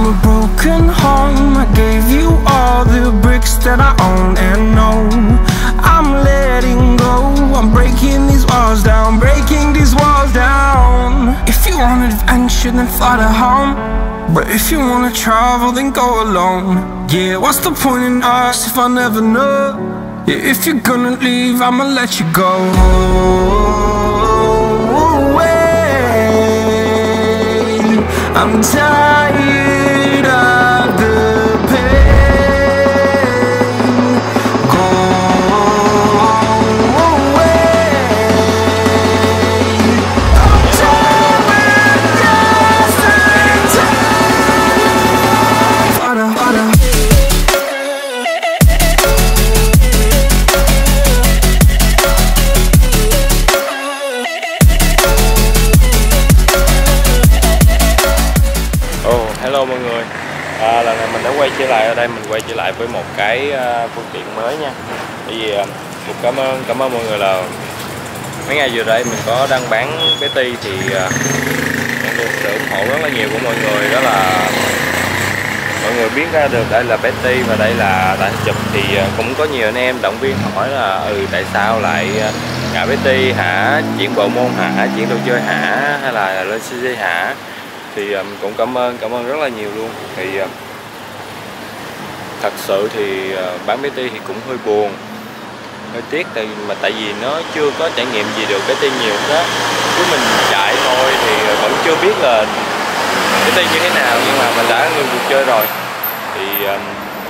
from a broken home. I gave you all the bricks that I own and know. I'm letting go, I'm breaking these walls down, breaking these walls down. If you want adventure, then fly to home. But if you wanna travel, then go alone. Yeah, what's the point in us if I never know? Yeah, if you're gonna leave, I'ma let you go. I'm tired of the pain. Go away. I'm tired of guessing time. Harder, harder. Hello mọi người, lần này mình đã quay trở lại ở đây, mình quay trở lại với một cái phương tiện mới nha. Bởi vì cũng cảm ơn mọi người là mấy ngày vừa đây mình có đăng bán Betty thì nhận được sự ủng hộ rất là nhiều của mọi người. Đó là mọi người biết ra được đây là Betty và đây là tại Chụp, thì cũng có nhiều anh em động viên hỏi là tại sao lại ngã Betty hả, chuyển bộ môn hả, chuyển đồ chơi hả, hay là lên CG hả. Thì cũng cảm ơn rất là nhiều luôn. Thì thật sự thì bán Betty thì cũng hơi buồn, hơi tiếc, tại vì nó chưa có trải nghiệm gì được Betty nhiều đó. Cứ mình chạy thôi thì vẫn chưa biết là Betty như thế nào, nhưng mà mình đã ngừng cuộc chơi rồi. Thì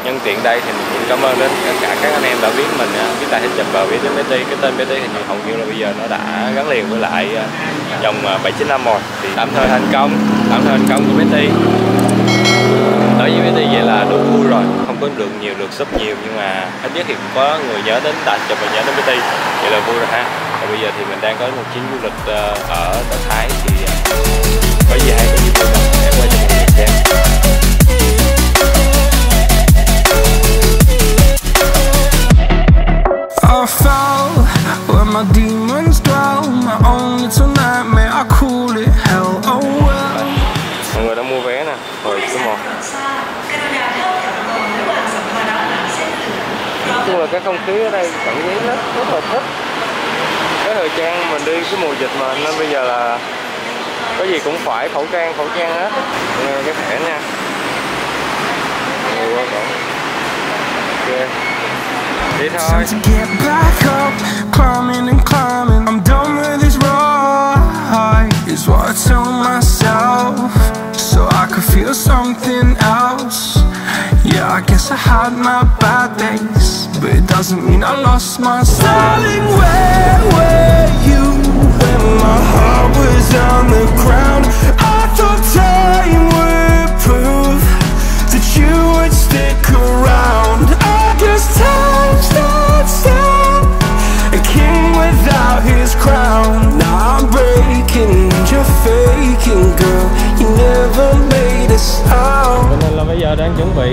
nhân tiện đây thì mình cũng cảm ơn đến tất cả các anh em đã biết mình, biết tại Chụp và biết đến Betty. Cái tên Betty thì hầu như là bây giờ nó đã gắn liền với lại dòng 795 rồi. Thì tạm thời thành công của Betty. Đối với Betty vậy là đủ vui rồi, không có được nhiều, được sub nhiều, nhưng mà ít nhất thì cũng có người nhớ đến tại Chụp và nhớ đến Betty, vậy là vui rồi ha. Và bây giờ thì mình đang có một chuyến du lịch ở Thái, thì có gì hay, có gì vui nào em quay cho mọi người xem. I fell where my demons dwell. My own little nightmare, I call it hell. Oh well. Mọi người đã mua vé nè, rồi số 1. Nói chung là cái không khí ở đây cảm giác rất là thích. Cái thời trang mình đi cái mùa dịch mà, nên bây giờ là cái gì cũng phải khẩu trang hết. Cái thẻ nha. Người qua cổng. Ok. Đi thôi. To get back up, climbing and climbing. I'm done with this ride, is what I tell myself, so I could feel something else. Yeah, I guess I had my bad days, but it doesn't mean I lost my soul. Darling, where were you when my heart was on the ground? I thought time would prove that you would stick around. I guess time stands still, a king without his crown. Now I'm breaking, you're faking, girl. You never made a sound. Cho nên là bây giờ đang chuẩn bị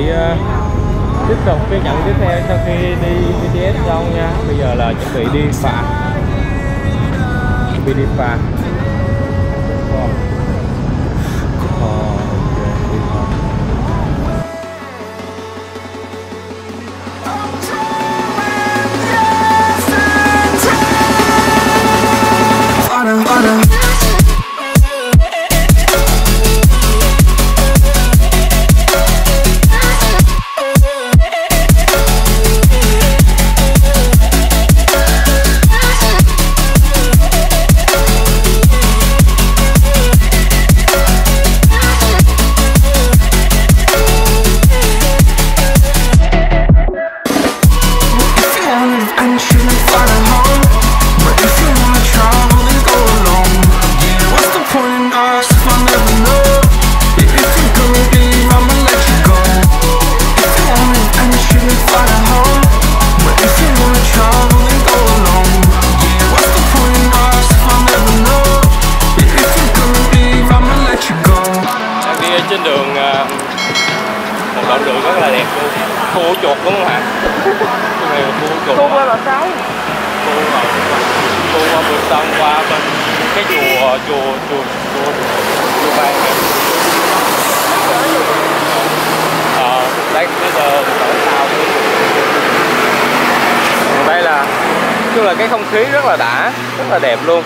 tiếp tục cái nhận tiếp theo sau khi đi BTS xong nha. Bây giờ là chuẩn bị đi phà. Trên đường một đoạn đường rất là đẹp luôn, khu ổ chuột đúng không hả? Cái này là khu ổ chuột. Khu qua là trái. Khu qua vườn sông, qua bên cái chùa vàng này. Đây bây giờ đổi tàu đi. Đây là nói chung là cái không khí rất là đã, rất là đẹp luôn.